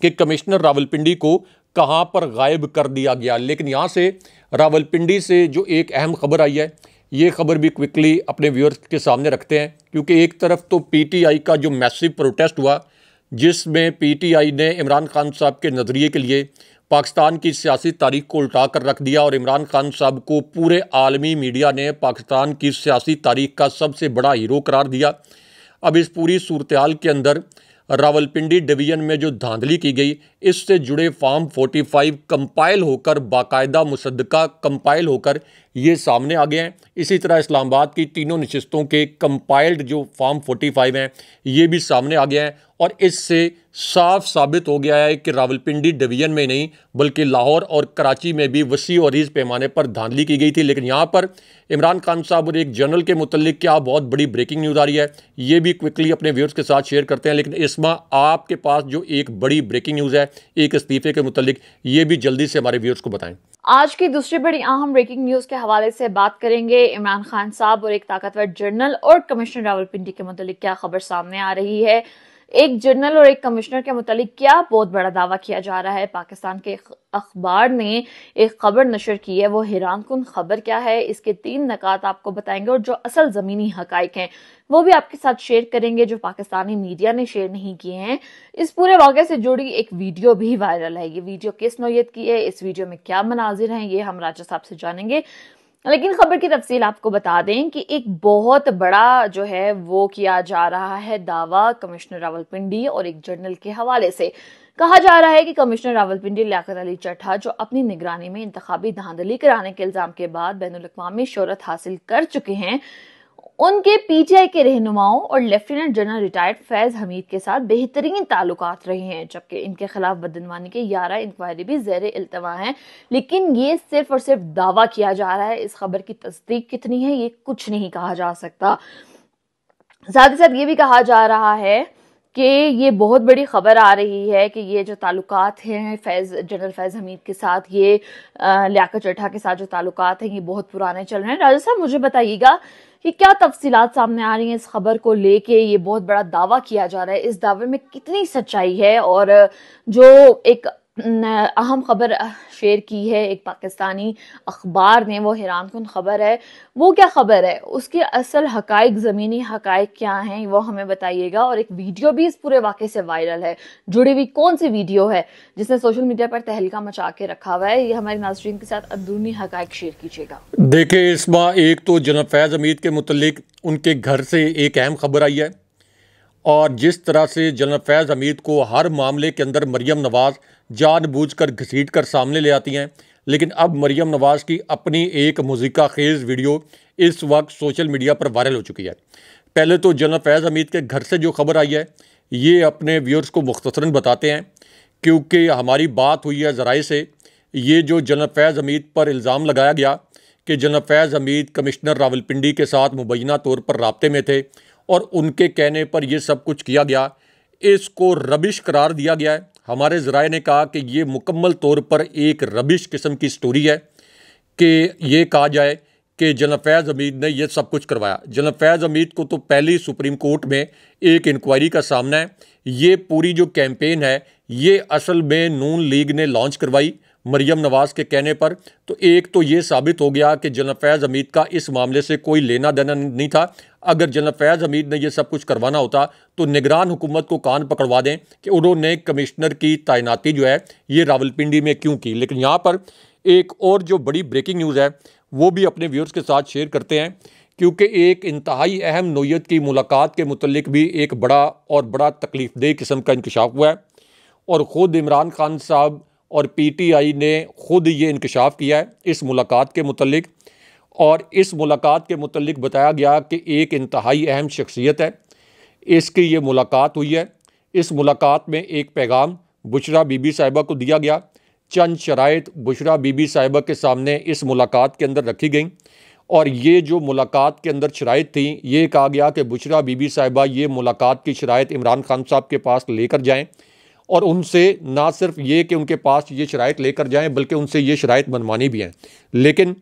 कि कमिश्नर रावलपिंडी को कहाँ पर गायब कर दिया गया। लेकिन यहाँ से रावलपिंडी से जो एक अहम खबर आई है, ये खबर भी क्विकली अपने व्यूअर्स के सामने रखते हैं, क्योंकि एक तरफ तो पीटीआई का जो मैसिव प्रोटेस्ट हुआ, जिसमें पीटीआई ने इमरान खान साहब के नज़रिए के लिए पाकिस्तान की सियासी तारीख को उल्टा कर रख दिया और इमरान खान साहब को पूरे आलमी मीडिया ने पाकिस्तान की सियासी तारीख का सबसे बड़ा हीरो करार दिया। अब इस पूरी सूरत-ए-हाल के अंदर रावलपिंडी डिवीज़न में जो धांधली की गई, इससे जुड़े फॉर्म 45 कंपाइल होकर, बाकायदा मुसद्दका कंपाइल होकर ये सामने आ गए हैं। इसी तरह इस्लामाबाद की तीनों नशिस्तों के कंपाइल्ड जो फॉर्म 45 हैं, ये भी सामने आ गए हैं। और इससे साफ साबित हो गया है कि रावलपिंडी डिवीज़न में नहीं बल्कि लाहौर और कराची में भी वसी और अरीज़ पैमाने पर धांधली की गई थी। लेकिन यहाँ पर इमरान खान साहब और एक जनरल के मुतल्लिक क्या बहुत बड़ी ब्रेकिंग न्यूज़ आ रही है, ये भी क्विकली अपने व्यूअर्स के साथ शेयर करते हैं। लेकिन इसमें आपके पास जो एक बड़ी ब्रेकिंग न्यूज़ है एक इस्तीफे के मुतल्लिक, ये भी जल्दी से हमारे व्यूअर्स को बताएं। आज की दूसरी बड़ी अहम ब्रेकिंग न्यूज के हवाले से बात करेंगे। इमरान खान साहब और एक ताकतवर जर्नल और कमिश्नर रावलपिंडी के मुतालिक क्या खबर सामने आ रही है। एक जर्नल और एक कमिश्नर के मुतालिक क्या बहुत बड़ा दावा किया जा रहा है। पाकिस्तान के अखबार ने एक खबर नशर की है, वो हैरानकुन खबर क्या है, इसके 3 नकात आपको बताएंगे और जो असल जमीनी हकाइक हैं वो भी आपके साथ शेयर करेंगे, जो पाकिस्तानी मीडिया ने शेयर नहीं किए हैं। इस पूरे वाक़े से जुड़ी एक वीडियो भी वायरल है। ये वीडियो किस नौयत की है, इस वीडियो में क्या मनाजिर हैं, ये हम राजा साहब से जानेंगे। लेकिन खबर की तफसील आपको बता दें कि एक बहुत बड़ा जो है वो किया जा रहा है दावा कमिश्नर रावलपिंडी और एक जर्नल के हवाले से। कहा जा रहा है कि कमिश्नर रावलपिंडी लियाकत अली चड्ढा, जो अपनी निगरानी में इंतखाबी धांधली कराने के इल्जाम के बाद बैनुल-अक़वामी शोहरत हासिल कर चुके हैं, उनके पीटीआई के रहनुमाओं और lieutenant general retired Faiz Hamid के साथ बेहतरीन ताल्लुकात रहे हैं, जबकि इनके खिलाफ बदनवानी के 11 इंक्वायरी भी ज़ेर इल्तवा हैं। लेकिन ये सिर्फ और सिर्फ दावा किया जा रहा है। इस खबर की तस्दीक कितनी है ये कुछ नहीं कहा जा सकता। साथ ही साथ ये भी कहा जा रहा है कि ये बहुत बड़ी खबर आ रही है कि ये जो ताल्लुकात हैं जनरल फैज हमीद के साथ, ये लियाकत चड्ढा के साथ जो ताल्लुकात हैं, ये बहुत पुराने चल रहे हैं। राजा साहब, मुझे बताइएगा कि क्या तफसीलात सामने आ रही हैं इस खबर को लेके। ये बहुत बड़ा दावा किया जा रहा है, इस दावे में कितनी सच्चाई है, और जो एक अहम खबर शेयर की है एक पाकिस्तानी अखबार ने, वो हैरानकुन खबर है। वो क्या खबर है, उसके असल हकाइक, ज़मीनी हकाइक क्या हैं, वो हमें बताइएगा। और एक वीडियो भी इस पूरे वाक़े से वायरल है, जुड़ी हुई कौन सी वीडियो है जिसने सोशल मीडिया पर तहलका मचा के रखा हुआ है, ये हमारे नाज़रीन के साथ अंदरूनी हकाइक शेयर कीजिएगा। देखिए इस्मा, एक तो जनाब फैज़ हमीद के मुतल्लिक उनके घर से एक अहम खबर आई है, और जिस तरह से जनाब फैज़ हमीद को हर मामले के अंदर मरियम नवाज़ जानबूझकर घसीट कर सामने ले आती हैं, लेकिन अब मरियम नवाज़ की अपनी एक मुज़ीका खेज़ वीडियो इस वक्त सोशल मीडिया पर वायरल हो चुकी है। पहले तो जनाब फैज़ हमीद के घर से जो खबर आई है ये अपने व्यूअर्स को मुख्तसरन बताते हैं, क्योंकि हमारी बात हुई है ज़राए से। ये जो जनाब फैज़ हमीद पर इल्ज़ाम लगाया गया कि जनाब फैज़ हमीद कमिश्नर रावलपिंडी के साथ मुबैना तौर पर राब्ते में थे और उनके कहने पर यह सब कुछ किया गया, इसको रबिश करार दिया गया है। हमारे ज़राए ने कहा कि ये मुकम्मल तौर पर एक रबिश किस्म की स्टोरी है कि ये कहा जाए कि जनाब फैज़ हमीद ने यह सब कुछ करवाया। जनाब फैज़ हमीद को तो पहली सुप्रीम कोर्ट में एक इंक्वायरी का सामना है। ये पूरी जो कैंपेन है ये असल में नून लीग ने लॉन्च करवाई मरियम नवाज़ के कहने पर। तो एक तो ये साबित हो गया कि जनाब फैज़ हमीद का इस मामले से कोई लेना देना नहीं था। अगर जनाब फैज़ हमीद ने यह सब कुछ करवाना होता तो निगरान हुकूमत को कान पकड़वा दें कि उन्होंने कमिश्नर की तैनाती जो है ये रावलपिंडी में क्यों की। लेकिन यहाँ पर एक और जो बड़ी ब्रेकिंग न्यूज़ है वो भी अपने व्यूअर्स के साथ शेयर करते हैं, क्योंकि एक इंतहाई अहम नोयत की मुलाकात के मुतल्लिक भी एक बड़ा तकलीफ़देह किस्म का इंकशाफ हुआ है, और ख़ुद इमरान खान साहब और पीटीआई ने ख़ुद ये इंकशाफ किया है इस मुलाकात के मुतल्लिक। और इस मुलाकात के मुतल्लिक बताया गया कि एक इंतहाई अहम शख्सियत है, इसकी ये मुलाकात हुई है। इस मुलाकात में एक पैगाम बुशरा बीबी साहिबा को दिया गया। चंद शराइत बुशरा बीबी साहिबा के सामने इस मुलाकात के अंदर रखी गई, और ये जो मुलाकात के अंदर शराइत थी ये कहा गया कि बुशरा बीबी साहिबा ये मुलाकात की शराइत इमरान खान साहब के पास लेकर जाएं, और उनसे ना सिर्फ ये कि उनके पास ये शराइत लेकर जाएं बल्कि उनसे ये शराइत मनवानी भी हैं। लेकिन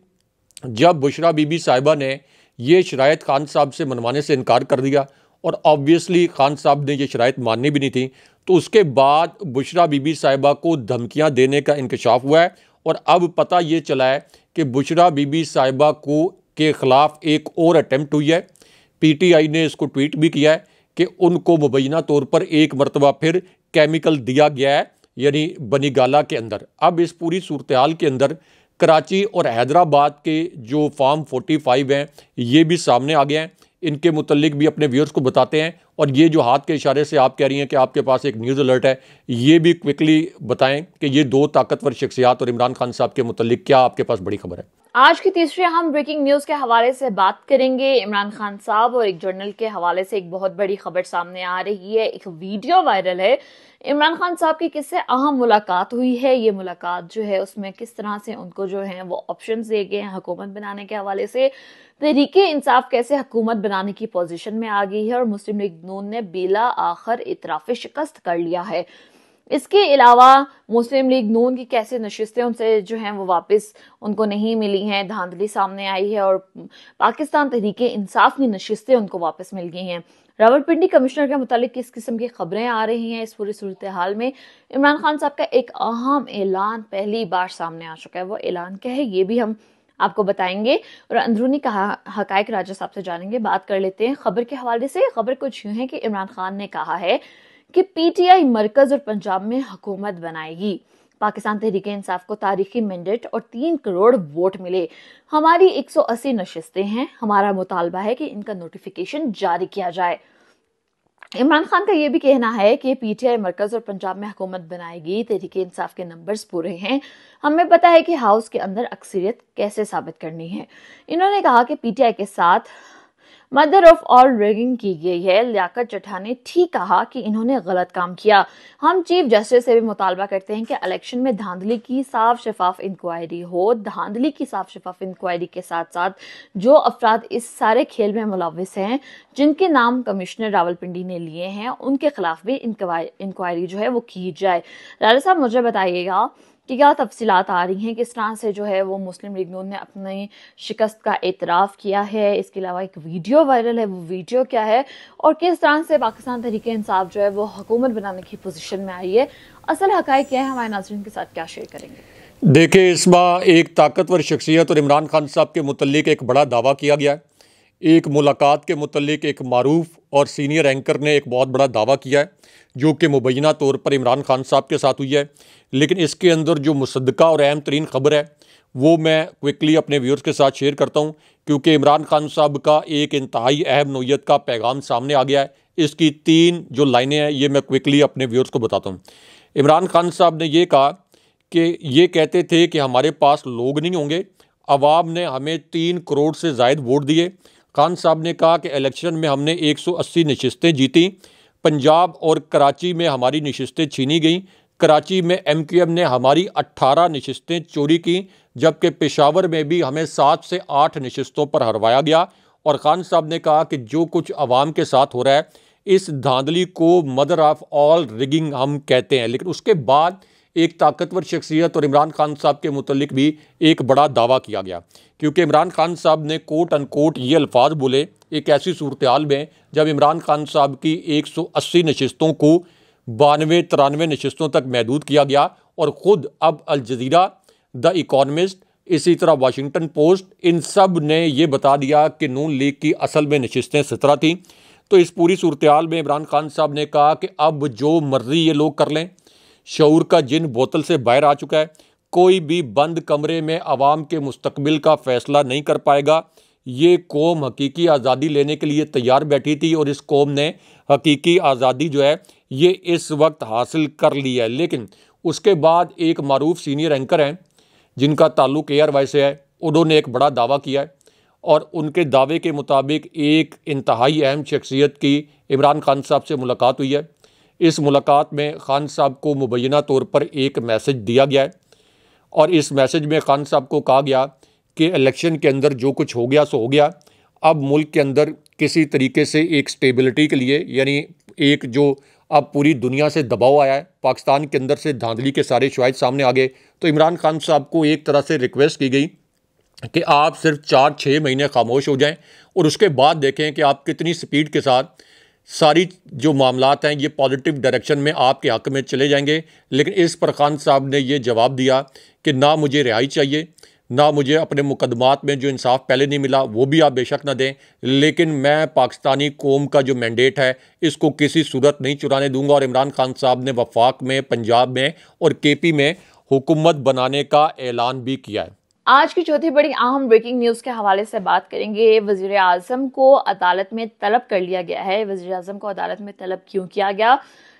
जब बुशरा बीबी साहिबा ने ये शराइत खान साहब से मनवाने से इनकार कर दिया, और ऑब्वियसली खान साहब ने ये शराइत माननी भी नहीं थी, तो उसके बाद बुशरा बीबी साहिबा को धमकियां देने का इंकशाफ हुआ है। और अब पता ये चला है कि बुशरा बीबी साहिबा को के ख़िलाफ़ एक और अटैम्प्ट हुई है। पीटीआई ने इसको ट्वीट भी किया है कि उनको मुबैना तौर पर एक मरतबा फिर केमिकल दिया गया है, यानी बनीगाला के अंदर। अब इस पूरी सूरत हाल के अंदर कराची और हैदराबाद के जो फॉर्म 45 हैं ये भी सामने आ गए हैं। इनके मुतल्लिक भी अपने व्यूअर्स को बताते हैं, और ये जो हाथ के इशारे से आप कह रही हैं कि आपके पास एक न्यूज़ अलर्ट है, ये भी क्विकली बताएं कि ये दो ताकतवर शख्सियात और इमरान खान साहब के मुतल्लिक क्या आपके पास बड़ी खबर है। आज की तीसरी अहम ब्रेकिंग न्यूज के हवाले से बात करेंगे। इमरान खान साहब और एक जर्नल के हवाले से एक बहुत बड़ी खबर सामने आ रही है। एक वीडियो वायरल है, इमरान खान साहब की किससे अहम मुलाकात हुई है। ये मुलाकात जो है उसमें किस तरह से उनको जो है वो ऑप्शंस दिए गए हैं हुकूमत बनाने के हवाले से। तहरीके इंसाफ कैसे हुकूमत बनाने की पोजीशन में आ गई है, और मुस्लिम लीग नून ने बेला आखिर इतराफ़े शिकस्त कर लिया है। इसके अलावा मुस्लिम लीग नून की कैसे नशिस्तें उनसे जो हैं वो वापस उनको नहीं मिली हैं, धांधली सामने आई है, और पाकिस्तान तहरीके इंसाफ की नशिस्तें उनको वापस मिल गई हैं। रावलपिंडी कमिश्नर के मुतालिक किस किस्म की खबरें आ रही हैं इस पूरी सूरत हाल में। इमरान खान साहब का एक अहम ऐलान पहली बार सामने आ चुका है। वो ऐलान क्या है ये भी हम आपको बताएंगे, और अंदरूनी हकायक राजा साहब से जानेंगे। बात कर लेते हैं खबर के हवाले से। खबर कुछ यूं है कि इमरान खान ने कहा है कि पीटीआई मरकज और पंजाब में हुकूमत बनाएगी। पाकिस्तान तहरीके इंसाफ को तारीखी मैंडेट और 3 करोड़ वोट मिले। हमारी 180 नशिस्तें हैं। हमारा मुतालबा है कि इनका नोटिफिकेशन जारी किया जाए। इमरान खान का यह भी कहना है कि पीटीआई मरकज और पंजाब में हुकूमत बनाएगी। तहरीके इंसाफ के नंबर्स पूरे हैं। हमें पता है कि हाउस के अंदर अक्सरियत कैसे साबित करनी है। इन्होंने कहा कि पीटीआई के साथ मदर ऑफ ऑल रैगिंग की गई है। लियाकत चड्ढा ने ठीक कहा कि इन्होंने गलत काम किया। हम चीफ जस्टिस से भी मुतालबा करते हैं कि इलेक्शन में धांधली की साफ शफाफ इंक्वायरी हो। धांधली की साफ शफाफ इंक्वायरी के साथ साथ जो अफराद इस सारे खेल में मुलविस हैं, जिनके नाम कमिश्नर रावलपिंडी ने लिए हैं, उनके खिलाफ भी इंक्वायरी जो है वो की जाए। राजा साहब मुझे बताइएगा कि क्या तफसीलात आ रही हैं, किस तरह से जो है वो मुस्लिम लीग नून ने अपनी शिकस्त का एतराफ़ किया है। इसके अलावा एक वीडियो वायरल है, वो वीडियो क्या है, और किस तरह से पाकिस्तान तहरीके इंसाफ जो है वो हुकूमत बनाने की पोजीशन में आई है। असल हकायक क्या है, हमारे नाज़रीन के साथ क्या शेयर करेंगे। देखिए, इस बार एक ताकतवर शख्सियत और इमरान खान साहब के मुतल्लिक एक बड़ा दावा किया गया है। एक मुलाकात के मुतल्लिक एक मारूफ और सीनियर एंकर ने एक बहुत बड़ा दावा किया है, जो कि मुबैना तौर पर इमरान खान साहब के साथ हुई है। लेकिन इसके अंदर जो मुसद्दका और अहम तरीन खबर है, वो मैं क्विकली अपने व्यूअर्स के साथ शेयर करता हूँ, क्योंकि इमरान खान साहब का एक इंतहाई अहम नौयत का पैगाम सामने आ गया है। इसकी 3 जो लाइनें हैं, ये मैं क्विकली अपने व्यूअर्स को बताता हूँ। इमरान खान साहब ने ये कहा कि ये कहते थे कि हमारे पास लोग नहीं होंगे, अवाम ने हमें 3 करोड़ से ज़ायद वोट दिए। खान साहब ने कहा कि इलेक्शन में हमने 180 नशिस्तें जीती, पंजाब और कराची में हमारी नशिस्तें छीनी गईं। कराची में MQM ने हमारी 18 नशिस्तें चोरी की, जबकि पेशावर में भी हमें 7 से 8 नशिस्तों पर हरवाया गया। और खान साहब ने कहा कि जो कुछ अवाम के साथ हो रहा है, इस धांधली को मदर ऑफ ऑल रिगिंग हम कहते हैं। लेकिन उसके बाद एक ताकतवर शख्सियत और इमरान खान साहब के मुतल्लिक भी एक बड़ा दावा किया गया, क्योंकि इमरान खान साहब ने कोट अनकोट ये अल्फाज बोले एक ऐसी सूरत हाल में जब इमरान खान साहब की 180 नशिस्तों को 92-93 नशिस्तों तक महदूद किया गया। और ख़ुद अब अल जज़ीरा, द इकॉनमिस्ट, इसी तरह वाशिंगटन पोस्ट, इन सब ने ये बता दिया कि नून लीग की असल में नशिस्तें 17 थीं। तो इस पूरी सूरत हाल में इमरान खान साहब ने कहा कि अब जो मर्जी ये लोग कर लें, शऊर का जिन बोतल से बाहर आ चुका है, कोई भी बंद कमरे में अवाम के मुस्तकबिल का फ़ैसला नहीं कर पाएगा। ये कौम हकीकी आज़ादी लेने के लिए तैयार बैठी थी और इस कौम ने हकीकी आज़ादी जो है ये इस वक्त हासिल कर ली है। लेकिन उसके बाद एक मारूफ सीनियर एंकर हैं जिनका ताल्लुक़ ARY से है, उन्होंने एक बड़ा दावा किया है और उनके दावे के मुताबिक एक इंतहाई अहम शख्सियत की इमरान खान साहब से मुलाकात हुई है। इस मुलाकात में खान साहब को मुबैना तौर पर एक मैसेज दिया गया है और इस मैसेज में खान साहब को कहा गया कि इलेक्शन के अंदर जो कुछ हो गया सो हो गया। अब मुल्क के अंदर किसी तरीके से एक स्टेबिलिटी के लिए, यानी एक जो अब पूरी दुनिया से दबाव आया है, पाकिस्तान के अंदर से धांधली के सारे शवाहिद सामने आ गए, तो इमरान खान साहब को एक तरह से रिक्वेस्ट की गई कि आप सिर्फ 4-6 महीने खामोश हो जाएं और उसके बाद देखें कि आप कितनी स्पीड के साथ सारी जो मामलात हैं ये पॉजिटिव डायरेक्शन में आपके हक़ में चले जाएंगे। लेकिन इस पर खान साहब ने ये जवाब दिया कि ना मुझे रिहाई चाहिए, ना मुझे अपने मुकदमात में जो इंसाफ पहले नहीं मिला वो भी आप बेशक ना दें, लेकिन मैं पाकिस्तानी कौम का जो मैंडेट है इसको किसी सूरत नहीं चुराने दूंगा। और इमरान खान साहब ने वफाक में, पंजाब में और KP में हुकूमत बनाने का ऐलान भी किया है। आज की चौथी बड़ी अहम ब्रेकिंग न्यूज के हवाले से बात करेंगे। वजीर आजम को अदालत में तलब कर लिया गया है। वजीर आजम को अदालत में तलब क्यों किया गया?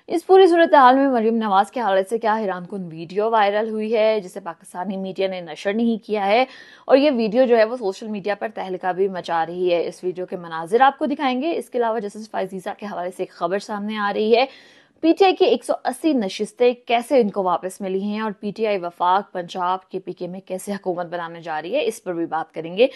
इस पूरी सूरत हाल में मरियम नवाज के हवाले से क्या हैरानकुन वीडियो वायरल हुई है जिसे पाकिस्तानी मीडिया ने नशर नहीं किया है, और ये वीडियो जो है वो सोशल मीडिया पर तहलका भी मचा रही है। इस वीडियो के मनाजिर आपको दिखाएंगे। इसके अलावा जस्टिस फाइज़ के हवाले से एक खबर सामने आ रही है, PTI की 180 नशिस्तें कैसे इनको वापस मिली हैं और PTI वफाक, पंजाब, KPK में कैसे हुकूमत बनाने जा रही है, इस पर भी बात करेंगे।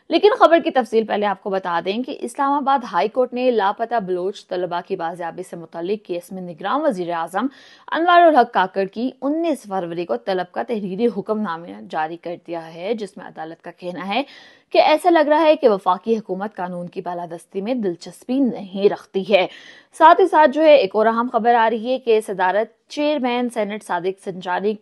लेकिन खबर की तफसील पहले आपको बता दें कि इस्लामाबाद हाई कोर्ट ने लापता बलोच तलबा की बाजियाबी से मुतल्लिक केस में निगरान वजीर आजम अनवारुल हक काकड़ की 19 फरवरी को तलब का तहरीरी हुक्मनामा जारी कर दिया है, जिसमें अदालत का कहना है कि ऐसा लग रहा है कि वफाकी हुकूमत कानून की बालादस्ती में दिलचस्पी नहीं रखती है। साथ ही साथ जो है एक और अहम खबर आ रही है कि सदारत चेयरमैन सेनेट सादिक संजानी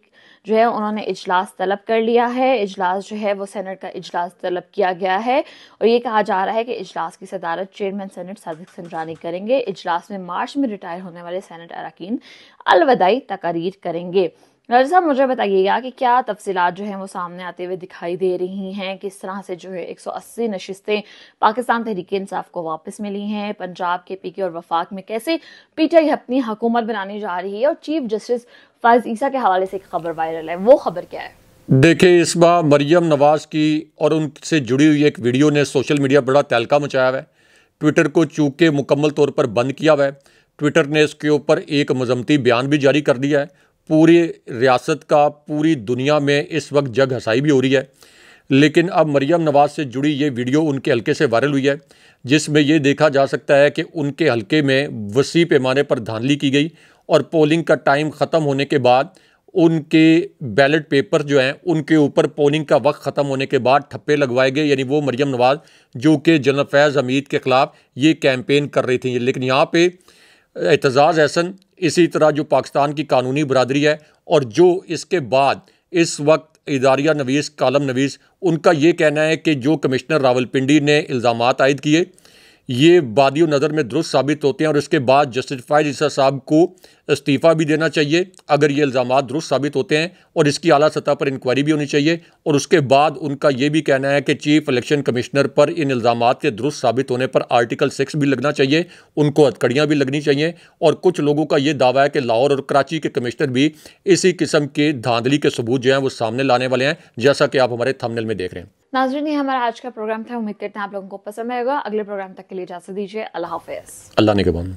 जो है उन्होंने इजलास तलब कर लिया है। इजलास जो है वो सेनेट का इजलास तलब किया गया है और ये कहा जा रहा है कि इजलास की सदारत चेयरमैन सेनेट सादिक संजानी करेंगे। इजलास में मार्च में रिटायर होने वाले सेनेट अरकान अलविदाई तकारीर करेंगे। राजा साहब, मुझे बताइएगा कि क्या तफसीलात जो हैं वो सामने आते हुए दिखाई दे रही हैं, किस तरह से जो है 180 नशिस्तें पाकिस्तान तहरीक इंसाफ को वापस मिली हैं, पंजाब, KPK और वफाक में कैसे PTI अपनी हुकूमत बनाने जा रही है, और चीफ जस्टिस फाइज ईसा के हवाले से एक खबर वायरल है, वो खबर क्या है? देखिए, इस बार मरियम नवाज की और उनसे जुड़ी हुई एक वीडियो ने सोशल मीडिया बड़ा तहलका मचाया हुआ है। ट्विटर को चूक के मुकम्मल तौर पर बंद किया हुआ है। ट्विटर ने इसके ऊपर एक मजम्मती बयान भी जारी कर दिया है। पूरी रियासत का, पूरी दुनिया में इस वक्त जग हसाई भी हो रही है। लेकिन अब मरियम नवाज से जुड़ी ये वीडियो उनके हलके से वायरल हुई है, जिसमें ये देखा जा सकता है कि उनके हलके में वसी पैमाने पर धांधली की गई और पोलिंग का टाइम ख़त्म होने के बाद उनके बैलेट पेपर जो हैं उनके ऊपर पोलिंग का वक्त ख़त्म होने के बाद ठप्पे लगवाए गए। यानी वो मरियम नवाज जो कि जनरल फैज़ हमीद के ख़िलाफ़ ये कैंपेन कर रही थी। लेकिन यहाँ पे एतजाज़ एहसन, इसी तरह जो पाकिस्तान की कानूनी बरादरी है और जो इसके बाद इस वक्त इदारिया नवीस कालम नवीस, उनका ये कहना है कि जो कमिश्नर रावलपिंडी ने इल्ज़ामात आयद किए ये बादियो नज़र में दुरुस्त साबित होते हैं और इसके बाद जस्टिफाइड ईसा साहब को इस्तीफ़ा भी देना चाहिए अगर ये इल्ज़ामात दुरुस्त साबित होते हैं, और इसकी आला सतह पर इंक्वायरी भी होनी चाहिए। और उसके बाद उनका ये भी कहना है कि चीफ इलेक्शन कमिश्नर पर इन इल्ज़ामात के दुरुस्त साबित होने पर आर्टिकल 6 भी लगना चाहिए, उनको हथकड़ियाँ भी लगनी चाहिए। और कुछ लोगों का ये दावा है कि लाहौर और कराची के कमिश्नर भी इसी किस्म के धांधली के सबूत जो हैं वो सामने लाने वाले हैं, जैसा कि आप हमारे थंबनेल में देख रहे हैं। नाज़रीन, ये हमारा आज का प्रोग्राम था। उम्मीद करते हैं आप लोगों को पसंद आएगा। अगले प्रोग्राम तक के लिए इजाज़त दीजिए। अल्लाह हाफ़िज़। अल्लाह ने के बाद।